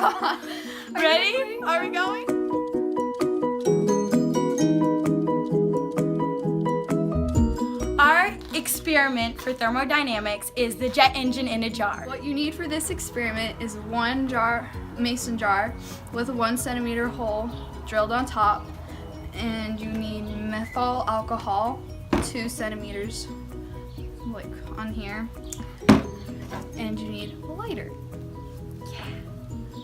Ready? Are we going? Our experiment for thermodynamics is the jet engine in a jar. What you need for this experiment is one mason jar with a 1 centimeter hole drilled on top, and you need methyl alcohol, 2 centimeters, like on here, and you need a lighter. Yeah,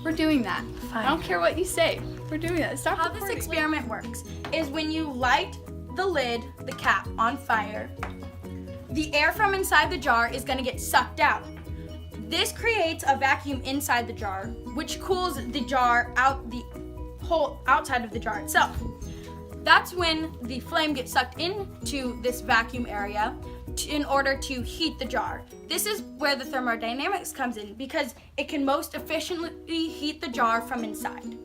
we're doing that. Fine. I don't care what you say. We're doing that. Stop How this recording. experiment works is when you light the lid, the cap, on fire, the air from inside the jar is going to get sucked out. This creates a vacuum inside the jar, which cools the jar out, the whole outside of the jar itself. That's when the flame gets sucked into this vacuum area in order to heat the jar. This is where the thermodynamics comes in, because it can most efficiently heat the jar from inside.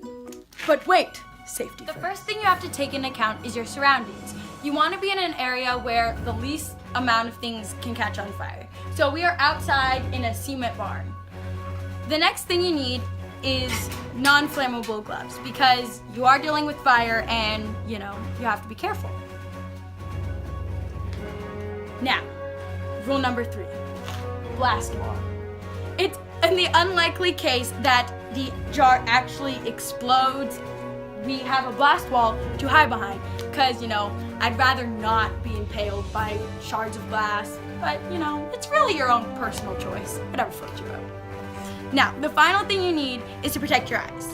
But wait, safety. The first thing you have to take into account is your surroundings. You want to be in an area where the least amount of things can catch on fire. So we are outside in a cement barn. The next thing you need is non-flammable gloves, because you are dealing with fire and, you have to be careful. Now, rule number 3, blast wall. It's in the unlikely case that the jar actually explodes, we have a blast wall to hide behind, because, I'd rather not be impaled by shards of glass, but, it's really your own personal choice, whatever floats your boat. Now, the final thing you need is to protect your eyes.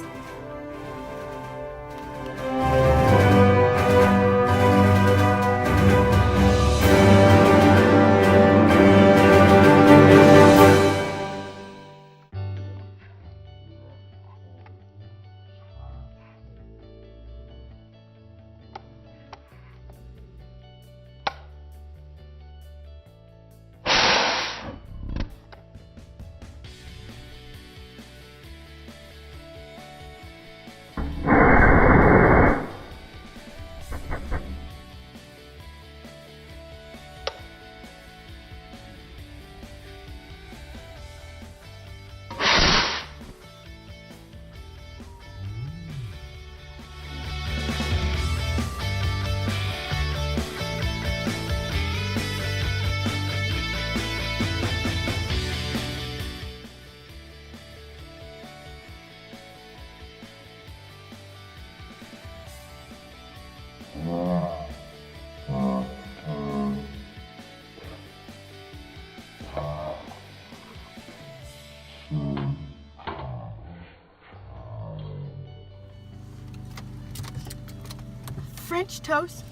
French toast.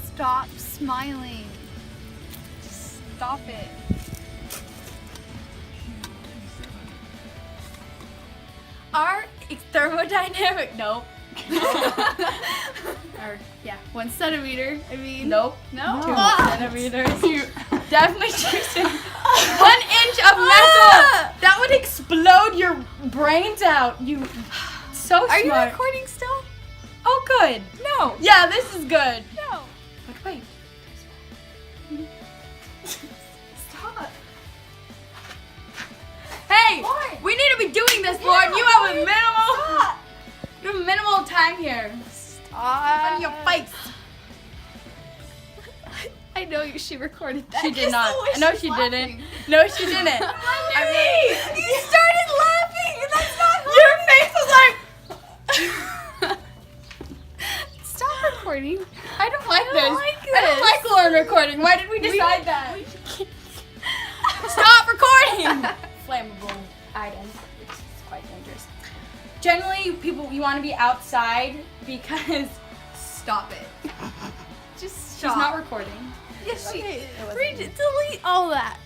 Stop smiling. Just stop it. Our thermodynamic, nope. Or, 1 centimeter. I mean, Nope. No. 2 Ah! centimeters. You definitely choosing 1 inch of metal. That would explode your brains out. You so smart. Are you recording still? Oh, good. No. Yeah, this is good. No. But wait. Stop. Hey, What? we need to be doing this, Yeah, Lord. You have a Lord, minimal. stop. You have a minimal time here. Stop. On your face. I know she recorded that. She did not. It's the way No, she's she laughing. didn't. No, she didn't. I mean, you started laughing, and that's not Your face was like. Stop recording. I don't like I this. don't like I don't this. like Lauren recording. Why did we decide that? Stop recording! Flammable items. It's quite dangerous. Generally, you want to be outside because Stop it. Just she's stop. not recording. Yes, Okay, it wasn't. delete all that.